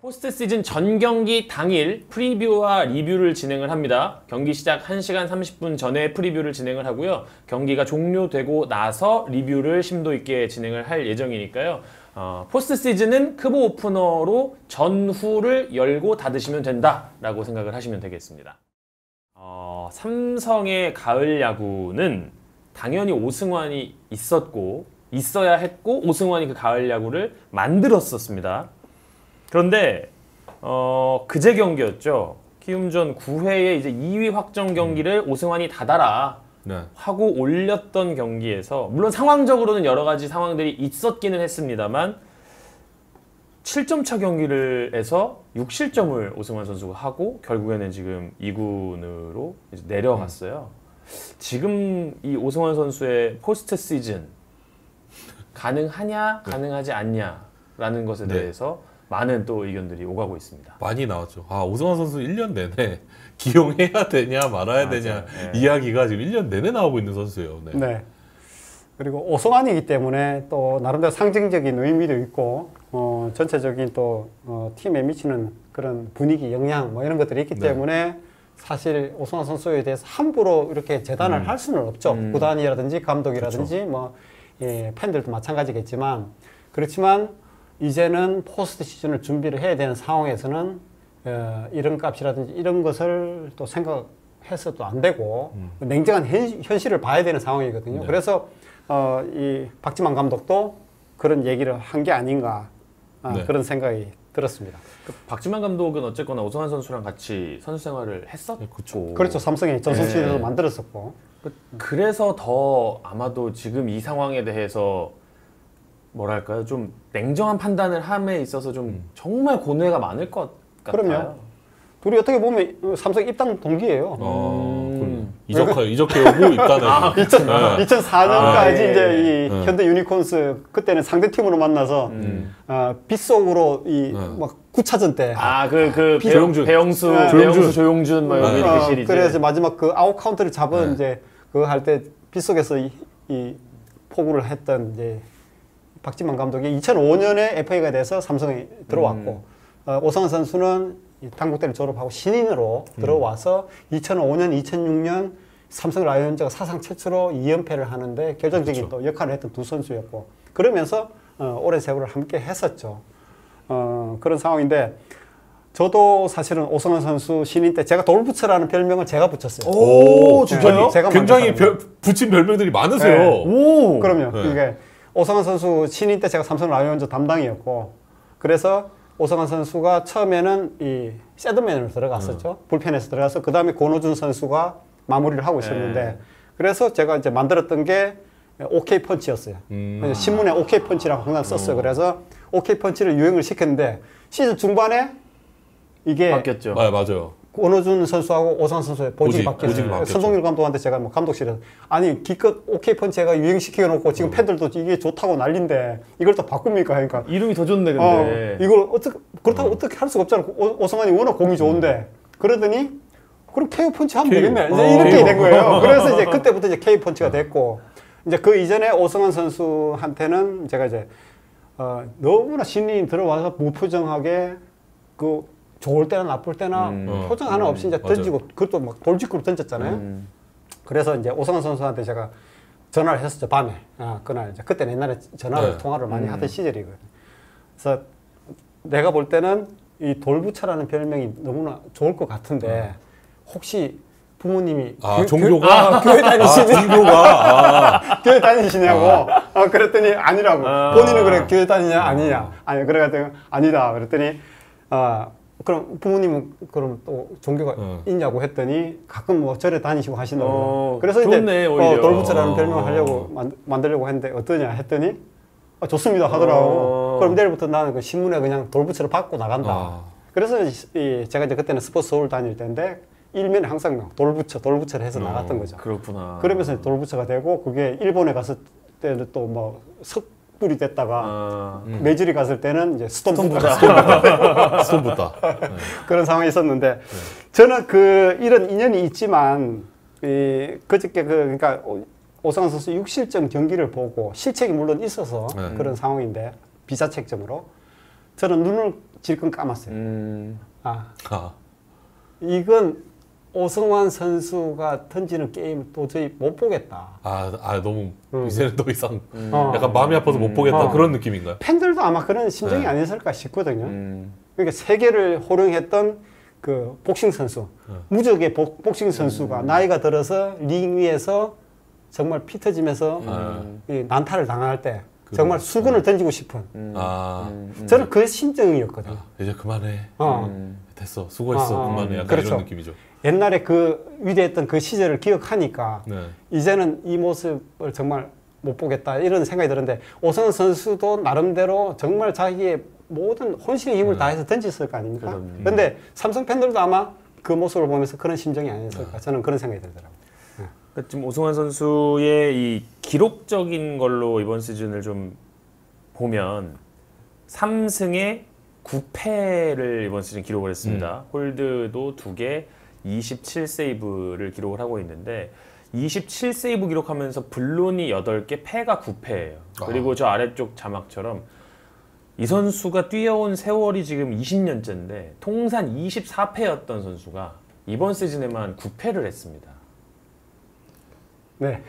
포스트 시즌 전 경기 당일 프리뷰와 리뷰를 진행을 합니다. 경기 시작 1시간 30분 전에 프리뷰를 진행을 하고요. 경기가 종료되고 나서 리뷰를 심도 있게 진행을 할 예정이니까요. 포스트 시즌은 크보 오프너로 전후를 열고 닫으시면 된다라고 생각을 하시면 되겠습니다. 삼성의 가을 야구는 당연히 오승환이 있어야 했고 오승환이 그 가을 야구를 만들었었습니다. 그런데 그제 경기였죠. 키움전 9회에 이제 2위 확정 경기를 오승환이 닫아라 하고 올렸던 경기에서 물론 상황적으로는 여러 가지 상황들이 있었기는 했습니다만 7점 차 경기를 해서 6실점을 오승환 선수가 하고 결국에는 지금 2군으로 이제 내려갔어요. 지금 이 오승환 선수의 포스트 시즌 가능하냐 가능하지 않냐라는 것에 대해서 많은 또 의견들이 오가고 있습니다. 많이 나왔죠. 오승환 선수 1년 내내 기용해야 되냐 말아야 되냐 이야기가 지금 1년 내내 나오고 있는 선수예요. 네. 그리고 오승환이기 때문에 또 나름대로 상징적인 의미도 있고 전체적인 또 팀에 미치는 그런 분위기, 영향 뭐 이런 것들이 있기 때문에 사실 오승환 선수에 대해서 함부로 이렇게 재단을 할 수는 없죠. 구단이라든지 감독이라든지 뭐 팬들도 마찬가지겠지만 그렇지만 이제는 포스트 시즌을 준비를 해야 되는 상황에서는 이런 값이라든지 이런 것을 또 생각해서도 안 되고 냉정한 현실을 봐야 되는 상황이거든요. 그래서 이 박지만 감독도 그런 얘기를 한 게 아닌가 그런 생각이 들었습니다. 박지만 감독은 어쨌거나 오승환 선수랑 같이 선수 생활을 했었고 그렇죠. 삼성의 전성시대도 만들었었고 그래서 더 아마도 지금 이 상황에 대해서 뭐랄까요? 좀 냉정한 판단을 함에 있어서 좀 정말 고뇌가 많을 것 같아요. 그럼요. 둘이 어떻게 보면 삼성 입당 동기예요. 이적해 오고 입단해. 2004년까지 이제 이 현대 유니콘스 그때는 상대 팀으로 만나서 빗속으로 막 9차전 때 배영수 조용준 뭐 이런 시리즈. 그래서 마지막 그 아웃 카운트를 잡은 이제 그거 할 때 빗속에서 이 포구를 했던 이제 박지만 감독이 2005년에 FA가 돼서 삼성에 들어왔고 오승환 선수는 당국대를 졸업하고 신인으로 들어와서 2005년, 2006년 삼성 라이온즈가 사상 최초로 2연패를 하는데 결정적인 또 역할을 했던 두 선수였고 그러면서 오랜 세월을 함께 했었죠. 그런 상황인데 저도 사실은 오승환 선수 신인 때 제가 돌부처라는 별명을 제가 붙였어요. 오, 진짜요? 제가 굉장히 붙인 별명들이 많으세요. 네. 오, 그럼요. 이게 오승환 선수 신인 때 제가 삼성 라이온즈 담당이었고 그래서 오승환 선수가 처음에는 이 셋드맨으로 들어갔었죠. 불펜에서 들어가서 그 다음에 권호준 선수가 마무리를 하고 있었는데 그래서 제가 이제 만들었던 게 OK 펀치였어요. 신문에 OK 펀치라고 항상 썼어요. 그래서 OK 펀치를 유행을 시켰는데 시즌 중반에 이게 바뀌었죠. 맞아요. 권호준 선수하고 오승환 선수의 보직이 바뀌었어요. 선동열 감독한테 제가 뭐 감독실에서 아니 기껏 OK 펀치가 유행시켜 놓고 지금 팬들도 이게 좋다고 난린데 이걸 또 바꿉니까? 하니까 이름이 더 좋네 근데 이걸 그렇다고 어떻게 할 수가 없잖아. 오승환이 워낙 공이 좋은데 그러더니 그럼 KO 펀치 하면 되겠네. 이제 이렇게 된 거예요. 그래서 이제 그때부터 이제 KO 펀치가 됐고 이제 그 이전에 오승환 선수한테는 제가 이제 너무나 신인이 들어와서 무표정하게 그 좋을 때나 나쁠 때나 표정 하나 없이 이제 던지고 그것도 막 돌직구로 던졌잖아요. 그래서 이제 오승환 선수한테 제가 전화를 했었죠. 밤에. 그날 이제 그때는 옛날에 전화를 통화를 많이 하던 시절이거든요. 그래서 내가 볼 때는 이 돌부처라는 별명이 너무나 좋을 것 같은데 혹시 부모님이 종교가 교회 다니시냐고 교회 아. 다니시냐고 그랬더니 아니라고 본인은 그래 교회 다니냐 아니냐 아니 그래가지고 아니다 그랬더니 그럼 부모님은 그럼 또 종교가 있냐고 했더니 가끔 뭐 절에 다니시고 하신다고 그래서 좋네, 이제 돌부처라는 별명을 하려고 만들려고 했는데 어떠냐 했더니 좋습니다 하더라고. 그럼 내일부터 나는 그 신문에 그냥 돌부처를 받고 나간다. 그래서 제가 이제 그때는 스포츠 서울 다닐 때인데 일면에 항상 돌부처를 해서 나갔던 거죠. 그렇구나. 그러면서 돌부처가 되고 그게 일본에 갔을 때는 또 뭐 석불이 됐다가 메이저리 갔을 때는 이제 스톤부타. 그런 상황이 있었는데 저는 이런 인연이 있지만 그저께 그러니까 오승환 선수 6실점 경기를 보고 실책이 물론 있어서 그런 상황인데 비자책점으로 저는 눈을 질끈 감았어요. 아, 아, 이건 오승환 선수가 던지는 게임 도저히 못 보겠다. 너무 이제는 더 이상 어. 약간 마음이 아파서 못 보겠다 그런 느낌인가요? 팬들도 아마 그런 심정이 네. 아니었을까 싶거든요. 그러니까 세계를 호령했던 그 복싱 선수, 무적의 복싱 선수가 나이가 들어서 링 위에서 정말 피 터지면서 이 난타를 당할 때 정말 수건을 던지고 싶은 저는 그 심정이었거든요. 이제 그만해. 됐어. 수고했어. 그만해. 약간 그렇죠. 이런 느낌이죠. 옛날에 그 위대했던 그 시절을 기억하니까 네. 이제는 이 모습을 정말 못 보겠다 이런 생각이 드는데 오승환 선수도 나름대로 정말 자기의 모든 혼신의 힘을 다해서 던졌을 거 아닙니까? 그런데 삼성 팬들도 아마 그 모습을 보면서 그런 심정이 아니었을까 저는 그런 생각이 들더라고요. 그러니까 지금 오승환 선수의 이 기록적인 걸로 이번 시즌을 좀 보면 3승에 9패를 이번 시즌 기록을 했습니다. 홀드도 2개, 27세이브를 기록을 하고 있는데 27세이브 기록하면서 블론이 8개, 패가 9패예요. 그리고 저 아래쪽 자막처럼 이 선수가 뛰어온 세월이 지금 20년째인데 통산 24패였던 선수가 이번 시즌에만 9패를 했습니다. 네.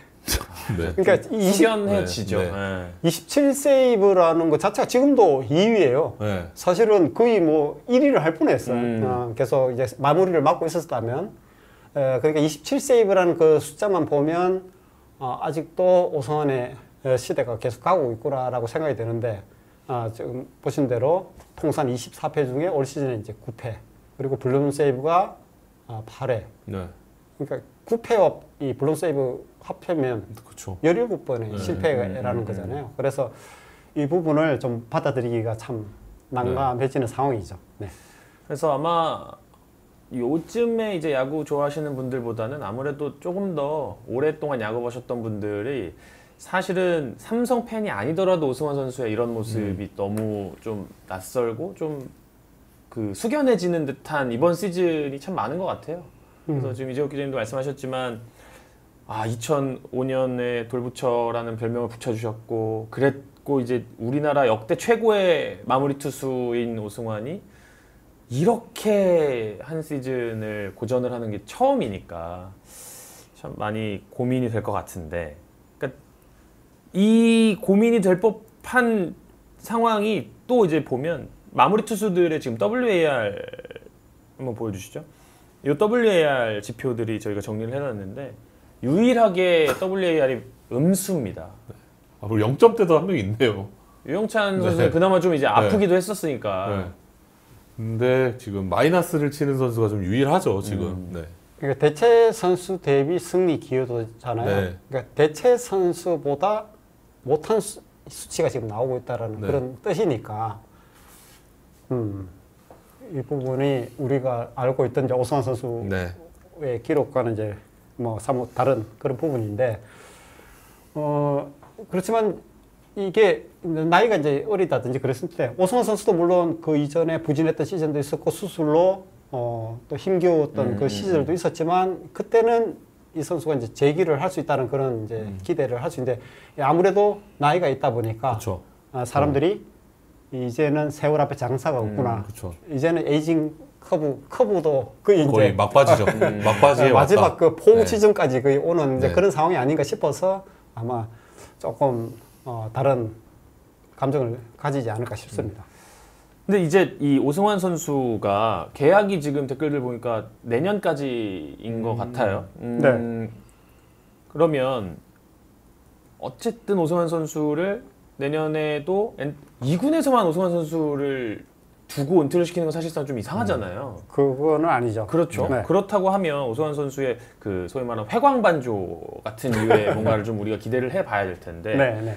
네. 그러니까 숙연해지죠. 네. 네. 27세이브라는 것 자체가 지금도 2위예요. 네. 사실은 거의 뭐 1위를 할 뻔했어요. 계속 이제 마무리를 맡고 있었다면, 그러니까 27세이브라는 그 숫자만 보면 아직도 오승환의 시대가 계속 가고 있구나라고 생각이 되는데, 지금 보신 대로 통산 24패 중에 올 시즌에 이제 9패, 그리고 블룸 세이브가 8회. 네. 그러니까 9패와 이 블룸 세이브 합하면 그렇죠. 17번의 실패라는 거잖아요. 그래서 이 부분을 좀 받아들이기가 참 난감해지는 상황이죠. 네. 그래서 아마 요즘에 이제 야구 좋아하시는 분들보다는 아무래도 조금 더 오랫동안 야구 보셨던 분들이 사실은 삼성 팬이 아니더라도 오승환 선수의 이런 모습이 너무 좀 낯설고 좀 그 숙연해지는 듯한 이번 시즌이 참 많은 것 같아요. 그래서 지금 이재욱 기자님도 말씀하셨지만 2005년에 돌부처라는 별명을 붙여주셨고 그랬고 이제 우리나라 역대 최고의 마무리 투수인 오승환이 이렇게 한 시즌을 고전을 하는 게 처음이니까 참 많이 고민이 될 것 같은데 그러니까 이 고민이 될 법한 상황이 또 이제 보면 마무리 투수들의 지금 WAR 한번 보여주시죠. 이 WAR 지표들이 저희가 정리를 해놨는데 유일하게 WAR이 음수입니다. 그리고 0점대도 한 명 있네요. 유영찬 선수는 그나마 좀 이제 아프기도 네. 했었으니까. 근데 지금 마이너스를 치는 선수가 좀 유일하죠, 지금. 네. 그러니까 대체 선수 대비 승리 기여도잖아요. 네. 그러니까 대체 선수보다 못한 수치가 지금 나오고 있다라는 그런 뜻이니까. 이 부분이 우리가 알고 있던 이제 오승환 선수의 기록과는 이제 뭐 사뭇 다른 그런 부분인데, 그렇지만 이게 나이가 이제 어리다든지 그랬을 때 오승환 선수도 물론 그 이전에 부진했던 시즌도 있었고 수술로 또 힘겨웠던 그 시절도 있었지만 그때는 이 선수가 이제 재기를 할 수 있다는 그런 이제 기대를 할 수 있는데 아무래도 나이가 있다 보니까 그렇죠. 사람들이 이제는 세월 앞에 장사가 없구나. 그렇죠. 이제는 에이징 커브도 거의 이제 막바지죠. 막바지에 마지막 왔다. 그 포 시즌까지 거의 오는 이제 네. 그런 상황이 아닌가 싶어서 아마 조금 다른 감정을 가지지 않을까 싶습니다. 근데 이제 이 오승환 선수가 계약이 지금 댓글들 보니까 내년까지인 것 같아요. 네. 그러면 어쨌든 오승환 선수를 내년에도 2군에서만 오승환 선수를 두고 은퇴를 시키는 건 사실상 좀 이상하잖아요. 그거는 아니죠. 그렇죠. 네. 그렇다고 하면 오승환 선수의 그 소위 말하는 회광반조 같은 류의 뭔가를 좀 우리가 기대를 해봐야 될 텐데 네.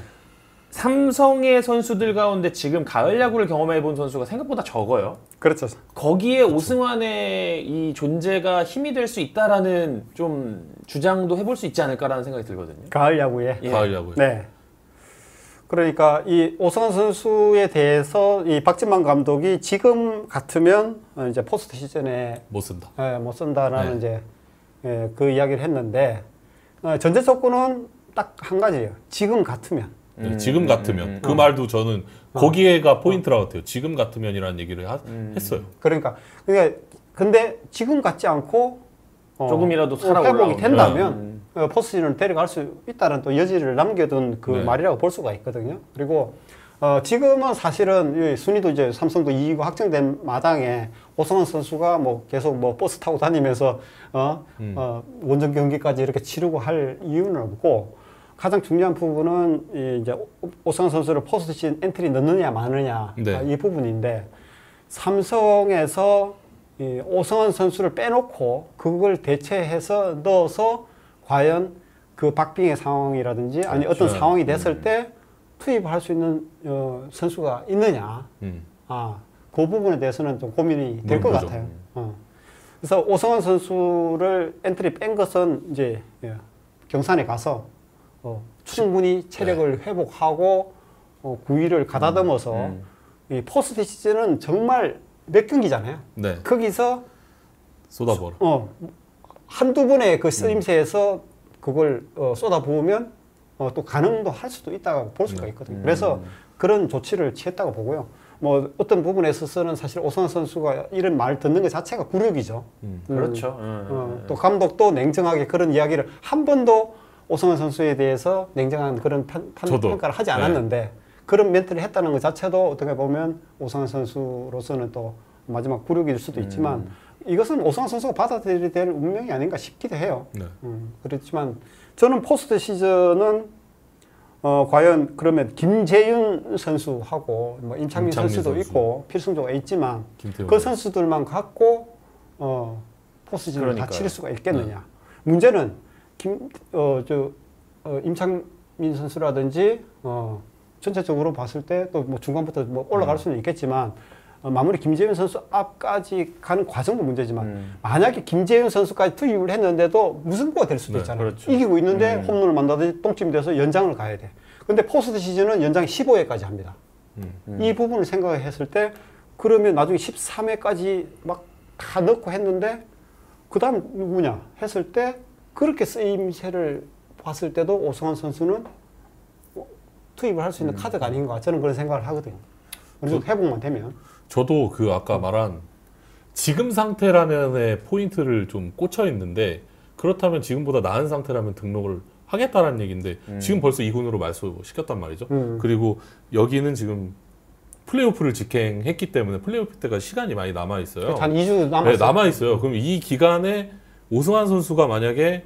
삼성의 선수들 가운데 지금 가을 야구를 경험해본 선수가 생각보다 적어요. 그렇죠. 거기에 오승환의 이 존재가 힘이 될 수 있다라는 좀 주장도 해볼 수 있지 않을까라는 생각이 들거든요. 가을 야구에. 예. 가을 야구에. 네. 그러니까 이 오승환 선수에 대해서 이 박진만 감독이 지금 같으면 이제 포스트 시즌에 못 쓴다. 못 쓴다라는 네. 이제 그 이야기를 했는데 전제 조건은 딱 한 가지예요. 지금 같으면 네, 지금 같으면 그 말도 저는 거기에가 포인트라고 같아요. 지금 같으면이라는 얘기를 했어요. 그러니까 근데 지금 같지 않고 조금이라도 살아 회복이 올라오면. 된다면 포스트시즌을 데려갈 수 있다는 또 여지를 남겨둔 그 네. 말이라고 볼 수가 있거든요. 그리고 지금은 사실은 이 순위도 이제 삼성도 이기고 확정된 마당에 오성환 선수가 뭐 계속 뭐 버스 타고 다니면서 원정 경기까지 이렇게 치르고 할 이유는 없고, 가장 중요한 부분은 이제 오성환 선수를 포스트시즌 엔트리 넣느냐 마느냐 네. 이 부분인데, 삼성에서 이 오성환 선수를 빼놓고 그걸 대체해서 넣어서 과연 그 박빙의 상황이라든지 아니 어떤 그렇죠. 상황이 됐을 때 투입할 수 있는 선수가 있느냐, 그 부분에 대해서는 좀 고민이 될 것 그렇죠. 같아요. 그래서 오성환 선수를 엔트리 뺀 것은 이제 경산에 가서 충분히 체력을 회복하고 9위를 가다듬어서 이 포스트 시즌은 정말 몇 경기잖아요. 네. 거기서 쏟아버려. 한두 번의 그 쓰임새에서 그걸 쏟아부으면 또 가능도 할 수도 있다고 볼 수가 있거든요. 그래서 그런 조치를 취했다고 보고요. 뭐 어떤 부분에 있어서는 사실 오성환 선수가 이런 말 듣는 것 자체가 굴욕이죠. 그렇죠. 또 감독도 냉정하게 그런 이야기를 한 번도 오성환 선수에 대해서 냉정한 그런 평가를 하지 않았는데 그런 멘트를 했다는 것 자체도 어떻게 보면 오성환 선수로서는 또 마지막 굴욕일 수도 있지만 이것은 오성환 선수가 받아들여야 될 운명이 아닌가 싶기도 해요. 네. 그렇지만 저는 포스트 시즌은 과연 그러면 김재윤 선수하고 뭐 임창민 선수도 선수. 있고 필승조가 있지만 김태훈 그 선수들만 갖고 포스트 시즌을 다 치를 수가 있겠느냐. 문제는 임창민 선수라든지 전체적으로 봤을 때 또 뭐 중간부터 뭐 올라갈 수는 있겠지만 마무리 김재윤 선수 앞까지 가는 과정도 문제지만 만약에 김재윤 선수까지 투입을 했는데도 무승부가 될 수도 있잖아요. 그렇죠. 이기고 있는데 홈런을 만나든지 똥침이 돼서 연장을 가야 돼. 근데 포스트 시즌은 연장 15회까지 합니다. 이 부분을 생각했을 때 그러면 나중에 13회까지 막 다 넣고 했는데 그 다음 누구냐 했을 때 그렇게 쓰임새를 봤을 때도 오성환 선수는 투입을 할 수 있는 카드가 아닌가, 저는 그런 생각을 하거든요. 어느 정도 회복만 되면. 저도 그 아까 말한 지금 상태라면의 포인트를 좀 꽂혀 있는데, 그렇다면 지금보다 나은 상태라면 등록을 하겠다라는 얘기인데 지금 벌써 2군으로 말소시켰단 말이죠. 그리고 여기는 지금 플레이오프를 직행했기 때문에 플레이오프 때가 시간이 많이 남아 있어요. 한 2주 남았어요. 네, 남아 있어요. 그럼 이 기간에 오승환 선수가 만약에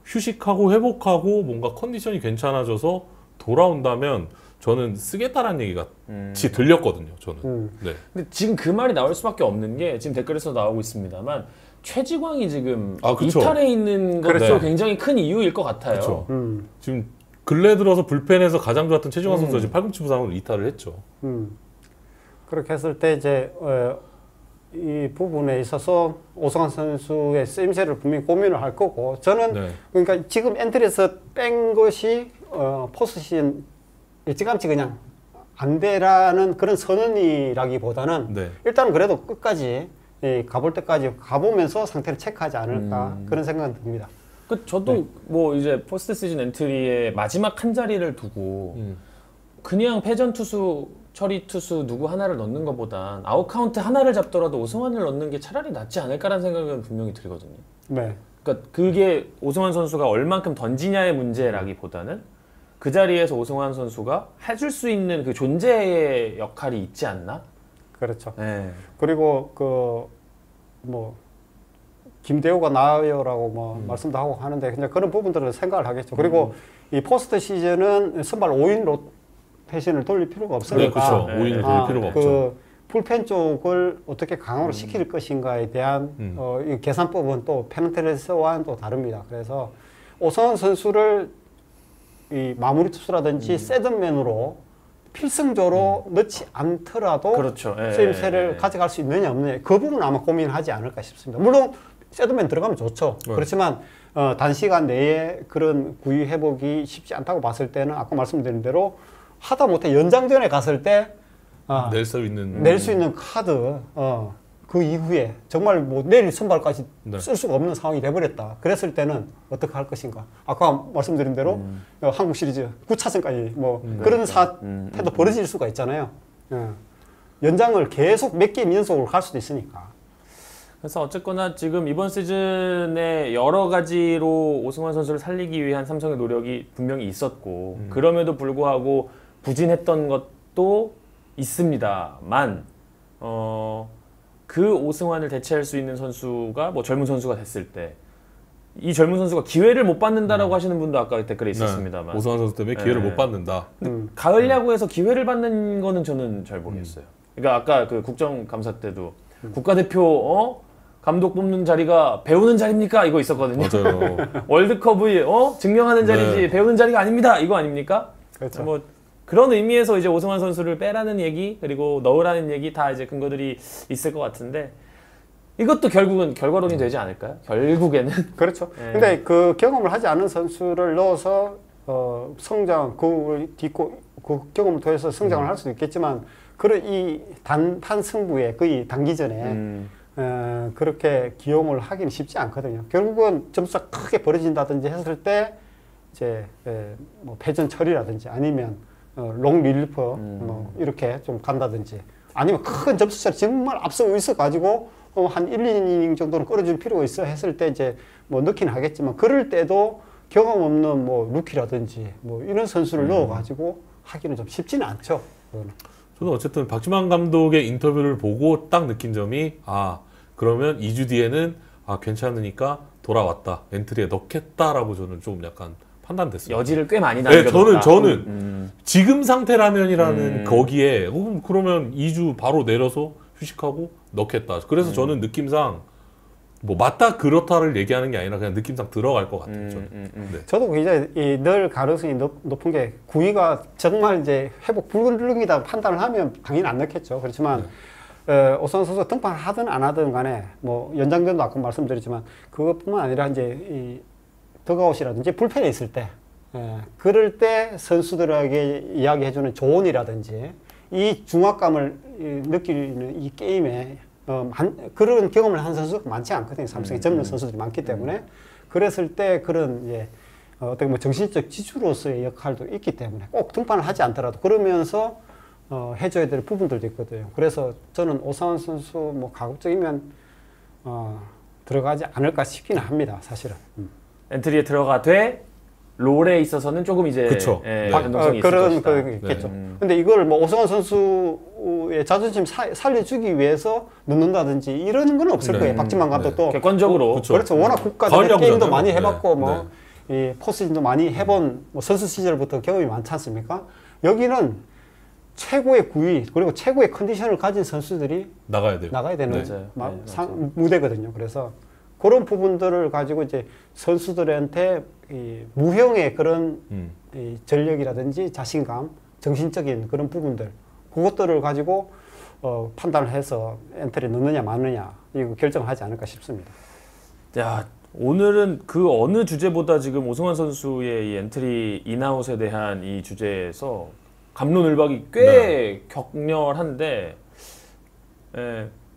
휴식하고 회복하고 뭔가 컨디션이 괜찮아져서 돌아온다면 저는 쓰겠다라는 얘기가 같이 들렸거든요. 저는. 네. 근데 지금 그 말이 나올 수밖에 없는 게 지금 댓글에서 나오고 있습니다만 최지광이 지금 그쵸. 이탈해 있는 것도 그렇죠. 굉장히 큰 이유일 것 같아요. 그렇죠. 지금 근래 들어서 불펜에서 가장 좋았던 최지광 선수가 지금 팔꿈치 부상으로 이탈을 했죠. 그렇게 했을 때 이제 이 부분에 있어서 오성환 선수의 쓰임새를 분명히 고민을 할 거고, 저는 그러니까 지금 엔트리에서 뺀 것이 포스트 시즌 일찌감치 그냥 안 되라는 그런 선언이라기보다는 일단 그래도 끝까지 가볼 때까지 가보면서 상태를 체크하지 않을까 그런 생각은 듭니다. 저도 뭐 이제 포스트 시즌 엔트리의 마지막 한 자리를 두고 그냥 패전 투수, 처리 투수 누구 하나를 넣는 것보단 아웃 카운트 하나를 잡더라도 오승환을 넣는 게 차라리 낫지 않을까라는 생각은 분명히 들거든요. 네. 그러니까 그게 오승환 선수가 얼만큼 던지냐의 문제라기보다는 그 자리에서 오승환 선수가 해줄 수 있는 그 존재의 역할이 있지 않나? 그렇죠. 네. 그리고 뭐 김대호가 나아요라고 뭐 말씀도 하고 하는데 그냥 그런 부분들을 생각을 하겠죠. 그리고 이 포스트 시즌은 선발 5인 로테이션을 돌릴 필요가 없으니까. 네, 그렇죠. 5인을 돌릴 필요가 없죠. 풀펜 쪽을 어떻게 강화로 시킬 것인가에 대한 이 계산법은 또 페넌트레스와는 또 다릅니다. 그래서 오성환 선수를 이 마무리 투수라든지 세든맨으로 필승조로 넣지 않더라도 그렇죠. 쓰임새를 가져갈 수 있느냐 없느냐, 그 부분은 아마 고민하지 않을까 싶습니다. 물론 세든맨 들어가면 좋죠. 그렇지만 단시간 내에 그런 구위 회복이 쉽지 않다고 봤을 때는 아까 말씀드린 대로 하다못해 연장전에 갔을 때 낼 수 있는 낼 수 있는 카드, 그 이후에 정말 뭐 내일 선발까지 네. 쓸 수가 없는 상황이 돼버렸다. 그랬을 때는 어떻게 할 것인가? 아까 말씀드린 대로 한국 시리즈 9차전까지 뭐 그런 사태도 벌어질 수가 있잖아요. 예. 연장을 계속 몇 게임 연속으로 갈 수도 있으니까. 그래서 어쨌거나 지금 이번 시즌에 여러 가지로 오승환 선수를 살리기 위한 삼성의 노력이 분명히 있었고 그럼에도 불구하고 부진했던 것도 있습니다만 그 오승환을 대체할 수 있는 선수가 뭐 젊은 선수가 됐을 때 이 젊은 선수가 기회를 못 받는다라고 하시는 분도 아까 댓글에 있었습니다만 오승환 선수 때문에 기회를 네. 못 받는다. 가을 야구에서 기회를 받는 거는 저는 잘 모르겠어요. 그러니까 아까 그 국정감사 때도 국가대표 감독 뽑는 자리가 배우는 자리입니까? 이거 있었거든요. 맞아요. 월드컵을 증명하는 자리지 네. 배우는 자리가 아닙니다. 이거 아닙니까? 그렇죠. 뭐 그런 의미에서 이제 오승환 선수를 빼라는 얘기 그리고 넣으라는 얘기 다 이제 근거들이 있을 것 같은데 이것도 결국은 결과론이 되지 않을까요? 결국에는 그렇죠. 네. 근데 그 경험을 하지 않은 선수를 넣어서 성장, 그걸 딛고 그 경험을 통해서 성장을 할 수도 있겠지만 그런 이 단 승부에 거의 단기전에 그렇게 기용을 하기는 쉽지 않거든요. 결국은 점수가 크게 벌어진다든지 했을 때 이제 뭐 패전 처리라든지 아니면 롱 릴리프 뭐 이렇게 좀 간다든지 아니면 큰 점수차를 정말 앞서고 있어 가지고 한 1, 2이닝 정도는 끌어줄 필요가 있어 했을 때 이제 뭐 넣기는 하겠지만 그럴 때도 경험 없는 뭐 루키라든지 뭐 이런 선수를 넣어 가지고 하기는 좀 쉽지는 않죠. 그거는. 저는 어쨌든 박지만 감독의 인터뷰를 보고 딱 느낀 점이 그러면 2주 뒤에는 괜찮으니까 돌아왔다. 엔트리에 넣겠다라고 저는 좀 약간 판단됐어요. 여지를 꽤 많이 네, 남겨뒀다. 저는 지금 상태라면이라는 거기에 그러면 2주 바로 내려서 휴식하고 넣겠다. 그래서 저는 느낌상 뭐 맞다 그렇다를 얘기하는 게 아니라 그냥 느낌상 들어갈 것 같아요. 저는. 네. 저도 이제 늘 가능성이 높은 게 구위가 정말 이제 회복 불능이다 판단을 하면 당연히 안 넣겠죠. 그렇지만 오승환 선수가 등판을 하든 안 하든 간에 뭐 연장전도 아까 말씀드렸지만 그것뿐만 아니라 이제 이 더그아웃이라든지 불펜에 있을 때 그럴 때 선수들에게 이야기해주는 조언이라든지 이 중압감을 느끼는 이 게임에 그런 경험을 한 선수가 많지 않거든요. 삼성에 젊은 선수들이 많기 때문에 그랬을 때 그런 어떻게 뭐 정신적 지주로서의 역할도 있기 때문에 꼭 등판을 하지 않더라도 그러면서 해줘야 될 부분들도 있거든요. 그래서 저는 오승환 선수 뭐 가급적이면 들어가지 않을까 싶기는 합니다. 사실은. 엔트리에 들어가되 롤에 있어서는 조금 이제 그쵸. 변동성이 있을 그런 것이다. 거 있겠죠. 근데 이걸 뭐 오승환 선수의 자존심 살려주기 위해서 넣는다든지 이런 건 없을 거예요. 박지만 감독도 객관적으로 그쵸. 그렇죠. 워낙 국가대표 가을 게임도 야구잖아요. 많이 네. 해봤고 뭐 이 포스진도 많이 해본 뭐 선수 시절부터 경험이 많지 않습니까? 여기는 최고의 구위 그리고 최고의 컨디션을 가진 선수들이 나가야 돼요. 나가야 되는 맞아요. 무대거든요. 그래서 그런 부분들을 가지고 이제 선수들한테 이 무형의 그런 이 전력이라든지 자신감, 정신적인 그런 부분들 그것들을 가지고 판단을 해서 엔트리 넣느냐 마느냐 이거 결정하지 않을까 싶습니다. 야, 오늘은 그 어느 주제보다 지금 오승환 선수의 이 엔트리 인아웃에 대한 이 주제에서 갑론을박이 꽤 격렬한데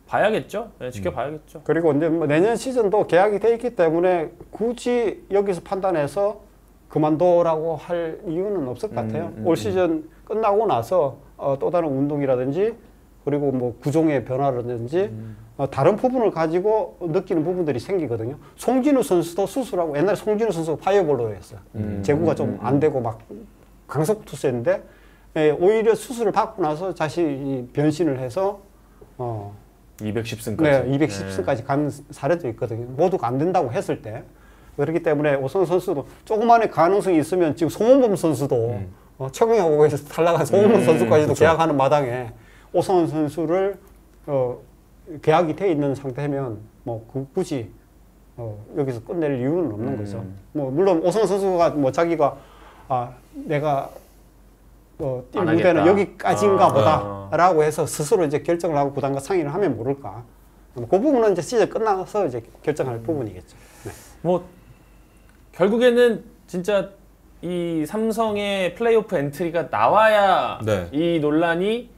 봐야겠죠? 지켜봐야겠죠. 그리고 이제 뭐 내년 시즌도 계약이 돼 있기 때문에 굳이 여기서 판단해서 그만둬라고 할 이유는 없을 것 같아요. 올 시즌 끝나고 나서 또 다른 운동이라든지 그리고 뭐 구종의 변화라든지 다른 부분을 가지고 느끼는 부분들이 생기거든요. 송진우 선수도 수술하고 옛날에 송진우 선수가 파이어볼로 했어요. 제구가 좀 안 되고 막 강속 투수였는데 오히려 수술을 받고 나서 자신이 변신을 해서 210승까지. 네, 210승까지 간 사례도 있거든요. 모두가 안 된다고 했을 때. 그렇기 때문에 오승환 선수도 조그만의 가능성이 있으면 지금 송원범 선수도 최고야구에서 탈락한 송원범 선수까지도 계약하는 마당에 오승환 선수를 계약이 돼 있는 상태면 뭐 굳이 여기서 끝낼 이유는 없는 거죠. 뭐 물론 오승환 선수가 뭐 자기가 내가 뛸 무대는 여기까지인가 보다라고 해서 스스로 이제 결정을 하고 구단과 상의를 하면 모를까. 그 부분은 이제 시즌 끝나서 이제 결정할 부분이겠죠. 네. 뭐 결국에는 진짜 이 삼성의 플레이오프 엔트리가 나와야 이 논란이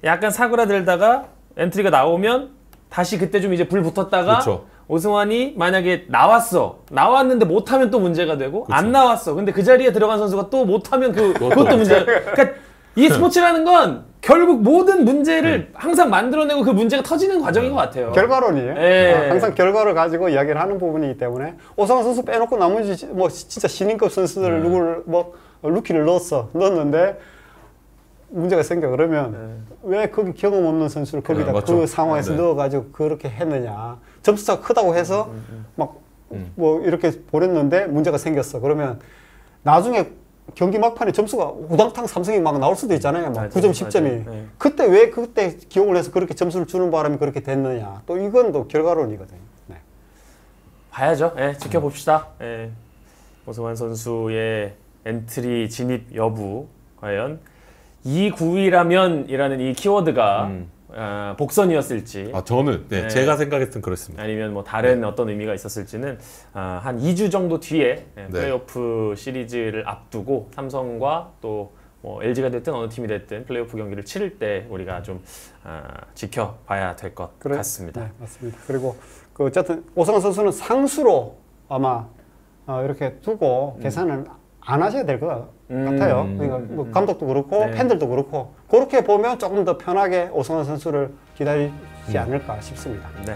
약간 사그라들다가 엔트리가 나오면 다시 그때 좀 이제 불 붙었다가 그쵸. 오승환이 만약에 나왔는데 못하면 또 문제가 되고 그쵸. 안 나왔어. 근데 그 자리에 들어간 선수가 또 못하면 그것도 그것도 문제가. 그러니까 이 스포츠라는 건 결국 모든 문제를 항상 만들어내고 그 문제가 터지는 과정인 것 같아요. 결과론이에요. 예. 항상 결과를 가지고 이야기를 하는 부분이기 때문에 오승환 선수 빼놓고 나머지 뭐 진짜 신인급 선수들 누구를 뭐 루키를 넣었는데 문제가 생겨. 그러면 왜 거기 경험 없는 선수를 거기다 맞죠. 그 상황에서 네. 넣어가지고 그렇게 했느냐. 점수차가 크다고 해서 막 뭐 이렇게 보냈는데 문제가 생겼어. 그러면 나중에 경기 막판에 점수가 우당탕 삼성이 막 나올 수도 있잖아요. 막 맞아요. 9점, 10점이. 네. 그때 왜 그때 기용을 해서 그렇게 점수를 주는 바람에 그렇게 됐느냐. 또 이건 또 결과론이거든요. 네. 봐야죠. 예, 지켜봅시다. 예. 오승환 선수의 엔트리 진입 여부 과연 2구위라면이라는 이 키워드가 복선이었을지 저는 네. 제가 생각했을 땐 그렇습니다. 아니면 뭐 다른 어떤 의미가 있었을지는 한 2주 정도 뒤에 플레이오프 시리즈를 앞두고 삼성과 또 뭐 LG가 됐든 어느 팀이 됐든 플레이오프 경기를 치를 때 우리가 좀 지켜봐야 될 것 같습니다. 네, 맞습니다. 그리고 그 어쨌든 오승환 선수는 상수로 아마 이렇게 두고 계산을 안 하셔야 될 것 같아요. 그러니까 뭐 감독도 그렇고 네. 팬들도 그렇고 그렇게 보면 조금 더 편하게 오승환 선수를 기다리지 않을까 싶습니다. 네.